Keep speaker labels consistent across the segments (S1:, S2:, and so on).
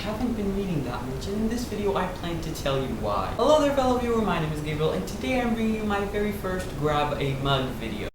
S1: haven't been reading that much, and in this video I plan to tell you why. Hello there fellow viewer, my name is Gabriel, and today I'm bringing you my very first grab a mug video.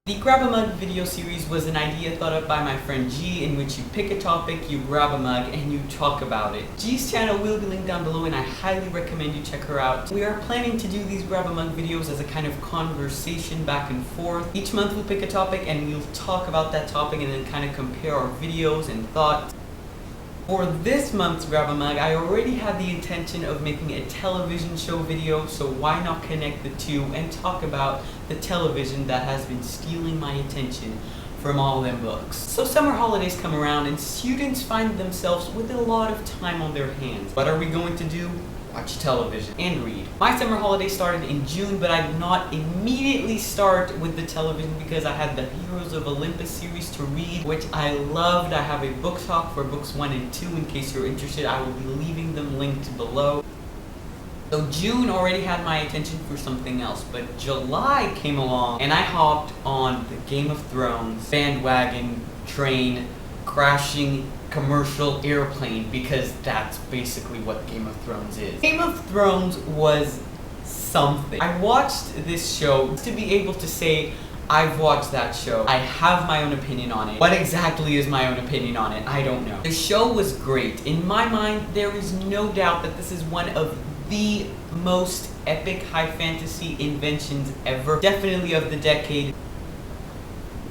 S1: The Grab a Mug video series was an idea thought up by my friend G, in which you pick a topic, you grab a mug, and you talk about it. G's channel will be linked down below, and I highly recommend you check her out. We are planning to do these Grab a Mug videos as a kind of conversation back and forth. Each month we'll pick a topic and we'll talk about that topic and then kind of compare our videos and thoughts. For this month's Grab a Mug, I already had the intention of making a television show video, so why not connect the two and talk about the television that has been stealing my attention from all them books. So summer holidays come around and students find themselves with a lot of time on their hands. What are we going to do? Watch television and read. My summer holiday started in June, but I did not immediately start with the television because I had the Heroes of Olympus series to read, which I loved. I have a book talk for books 1 and 2 in case you're interested. I will be leaving them linked below. So June already had my attention for something else, but July came along and I hopped on the Game of Thrones bandwagon train, crashing commercial airplane, because that's basically what Game of Thrones is. Game of Thrones was something. I watched this show to be able to say I've watched that show. I have my own opinion on it. What exactly is my own opinion on it? I don't know. The show was great. In my mind, there is no doubt that this is one of the most epic high fantasy inventions ever. Definitely of the decade.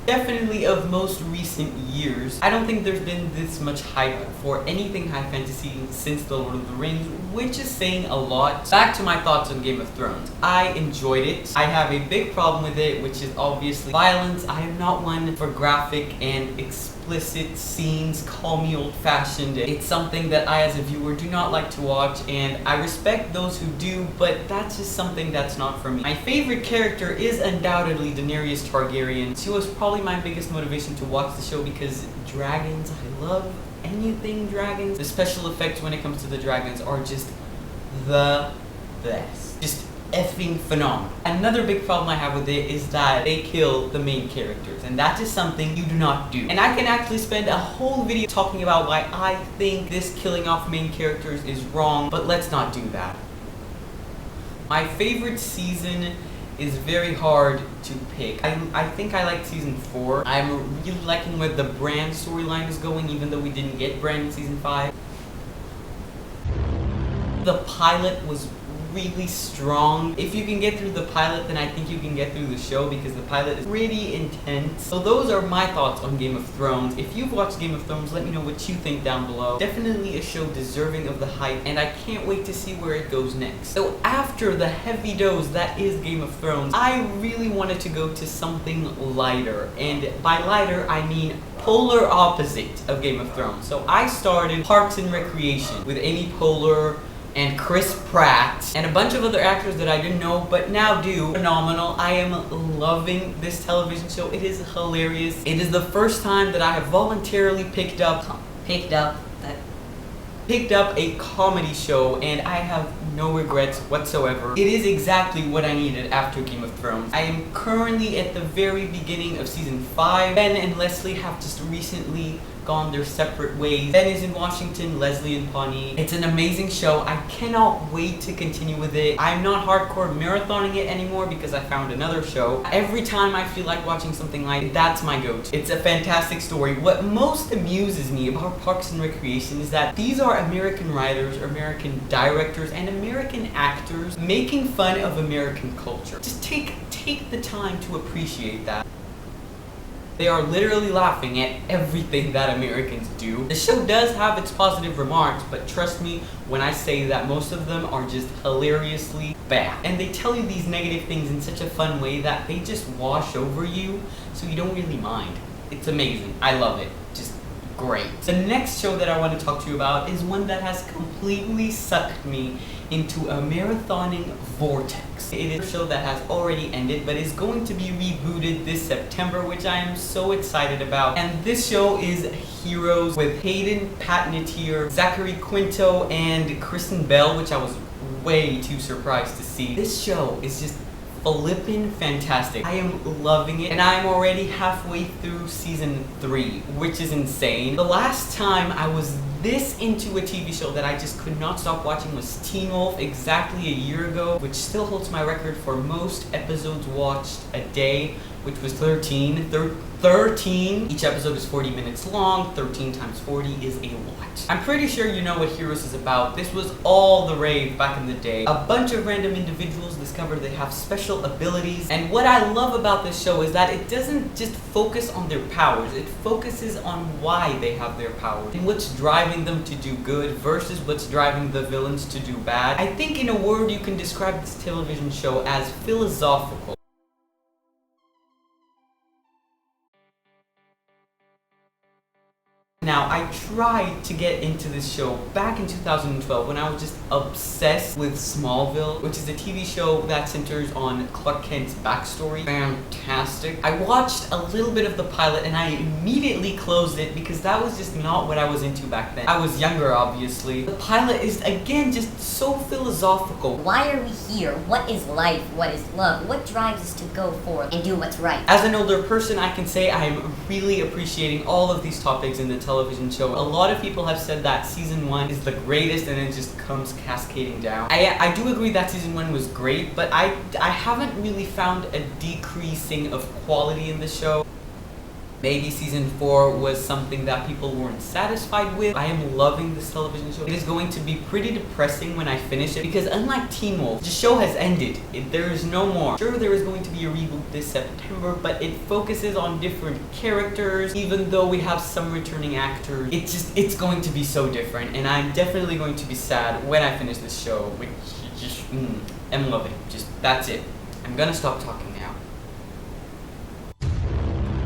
S1: Definitely of most recent years. I don't think there's been this much hype for anything high fantasy since The Lord of the Rings, which is saying a lot. Back to my thoughts on Game of Thrones. I enjoyed it. I have a big problem with it, which is obviously violence. I am not one for graphic and explicit scenes. Call me old-fashioned. It's something that I, as a viewer, do not like to watch, and I respect those who do, but that's just something that's not for me. My favorite character is undoubtedly Daenerys Targaryen. She was probably my biggest motivation to watch the show because dragons, I love anything dragons. The special effects when it comes to the dragons are just the best. Just effing phenomenal. Another big problem I have with it is that they kill the main characters, and that is something you do not do. And I can actually spend a whole video talking about why I think this killing off main characters is wrong, but let's not do that. My favorite season is very hard to pick. I think I like season 4. I'm really liking where the Bran storyline is going, even though we didn't get Bran in season 5. The pilot was really strong. If you can get through the pilot, then I think you can get through the show, because the pilot is pretty intense. So those are my thoughts on Game of Thrones. If you've watched Game of Thrones, let me know what you think down below. Definitely a show deserving of the hype, and I can't wait to see where it goes next. So after the heavy dose that is Game of Thrones, I really wanted to go to something lighter, and by lighter I mean polar opposite of Game of Thrones. So I started Parks and Recreation with Amy Poehler and Chris Pratt, and a bunch of other actors that I didn't know, but now do. Phenomenal. I am loving this television show. It is hilarious. It is the first time that I have voluntarily picked up a comedy show, and I have no regrets whatsoever. It is exactly what I needed after Game of Thrones. I am currently at the very beginning of season 5. Ben and Leslie have just recently gone their separate ways. Ben is in Washington, Leslie in Pawnee. It's an amazing show. I cannot wait to continue with it. I'm not hardcore marathoning it anymore because I found another show. Every time I feel like watching something like that's my go-to. It's a fantastic story. What most amuses me about Parks and Recreation is that these are American writers, American directors, and American actors making fun of American culture. Just take the time to appreciate that. They are literally laughing at everything that Americans do. The show does have its positive remarks, but trust me when I say that most of them are just hilariously bad. And they tell you these negative things in such a fun way that they just wash over you, so you don't really mind. It's amazing. I love it. Just great. The next show that I want to talk to you about is one that has completely sucked me into a marathoning vortex. It is a show that has already ended, but is going to be rebooted this September, which I am so excited about. And this show is Heroes with Hayden Panettiere, Zachary Quinto, and Kristen Bell, which I was way too surprised to see. This show is just flippin' fantastic. I am loving it, and I am already halfway through season 3, which is insane. The last time I was this into a TV show that I just could not stop watching was Teen Wolf exactly a year ago, which still holds my record for most episodes watched a day, which was 13. 13! Each episode is 40 minutes long. 13 times 40 is a lot. I'm pretty sure you know what Heroes is about. This was all the rave back in the day. A bunch of random individuals discover they have special abilities, and what I love about this show is that it doesn't just focus on their powers, it focuses on why they have their powers and what's driving them to do good versus what's driving the villains to do bad. I think in a word you can describe this television show as philosophical. Now, I tried to get into this show back in 2012 when I was just obsessed with Smallville, which is a TV show that centers on Clark Kent's backstory. Fantastic. I watched a little bit of the pilot and I immediately closed it because that was just not what I was into back then. I was younger, obviously. The pilot is, again, just so philosophical.
S2: Why are we here? What is life? What is love? What drives us to go forth and do what's right?
S1: As an older person, I can say I'm really appreciating all of these topics in the television show. A lot of people have said that season 1 is the greatest and it just comes cascading down. I do agree that season 1 was great, but I haven't really found a decreasing of quality in the show. Maybe season 4 was something that people weren't satisfied with. I am loving this television show. It is going to be pretty depressing when I finish it because unlike Teen Wolf, the show has ended. There is no more. Sure, there is going to be a reboot this September, but it focuses on different characters. Even though we have some returning actors, it's going to be so different, and I'm definitely going to be sad when I finish this show, which just, I'm loving. That's it. I'm gonna stop talking now.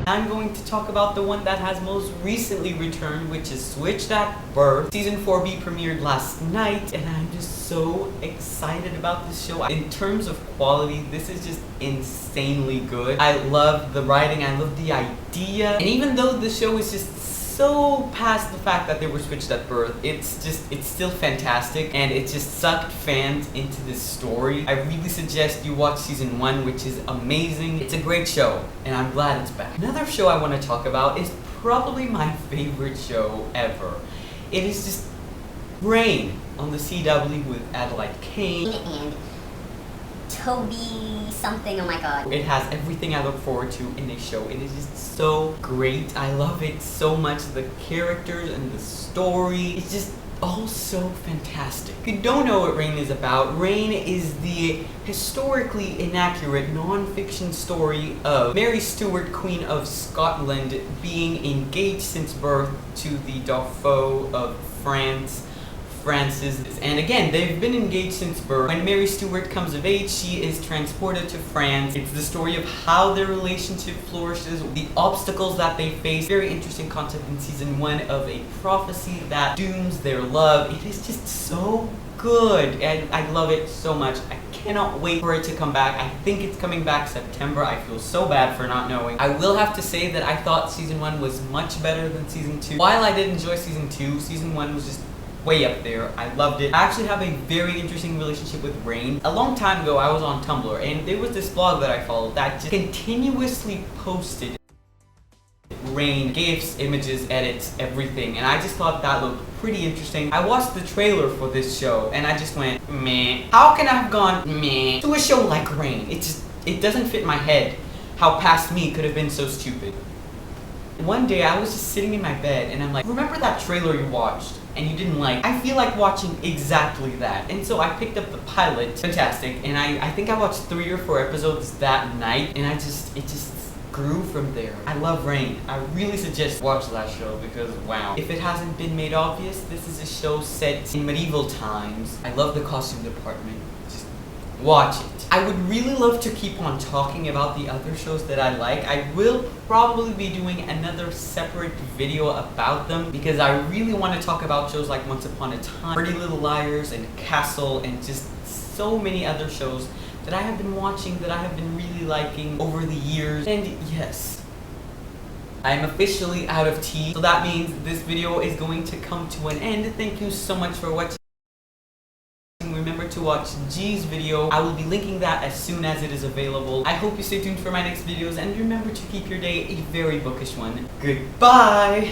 S1: I'm going to talk about the one that has most recently returned, which is Switched at Birth. Season 4B premiered last night, and I'm just so excited about this show. In terms of quality, this is just insanely good. I love the writing, I love the idea, and even though the show is just so past the fact that they were switched at birth, it's still fantastic, and it just sucked fans into this story. I really suggest you watch season 1, which is amazing. It's a great show, and I'm glad it's back. Another show I want to talk about is probably my favorite show ever. It is just Rain on the CW with Adelaide Kane
S2: And Toby something, oh my god.
S1: It has everything I look forward to in a show. It is just so great. I love it so much. The characters and the story. It's just all so fantastic. If you don't know what Rain is about, Rain is the historically inaccurate non-fiction story of Mary Stuart, Queen of Scotland, being engaged since birth to the Dauphin of France, Francis, and again, they've been engaged since birth. When Mary Stuart comes of age, she is transported to France. It's the story of how their relationship flourishes, the obstacles that they face. Very interesting concept in season 1 of a prophecy that dooms their love. It is just so good, and I love it so much. I cannot wait for it to come back. I think it's coming back September. I feel so bad for not knowing. I will have to say that I thought season 1 was much better than season 2. While I did enjoy season 2, season 1 was just way up there. I loved it. I actually have a very interesting relationship with Rain. A long time ago, I was on Tumblr, and there was this blog that I followed that just continuously posted Rain, GIFs, images, edits, everything, and I just thought that looked pretty interesting. I watched the trailer for this show, and I just went, meh. How can I have gone, meh, to a show like Rain? It doesn't fit my head how past me could have been so stupid. One day, I was just sitting in my bed, and I'm like, remember that trailer you watched and you didn't like? I feel like watching exactly that. And so I picked up the pilot, fantastic, and I think I watched 3 or 4 episodes that night, and it just grew from there. I love Rain. I really suggest watch that show because wow. If it hasn't been made obvious, this is a show set in medieval times. I love the costume department. Just watch it. I would really love to keep on talking about the other shows that I like. I will probably be doing another separate video about them because I really want to talk about shows like Once Upon a Time, Pretty Little Liars, and Castle, and just so many other shows that I have been watching that I have been really liking over the years. And yes, I am officially out of tea, so that means this video is going to come to an end. Thank you so much for watching. Remember to watch G's video. I will be linking that as soon as it is available. I hope you stay tuned for my next videos, and remember to keep your day a very bookish one. Goodbye!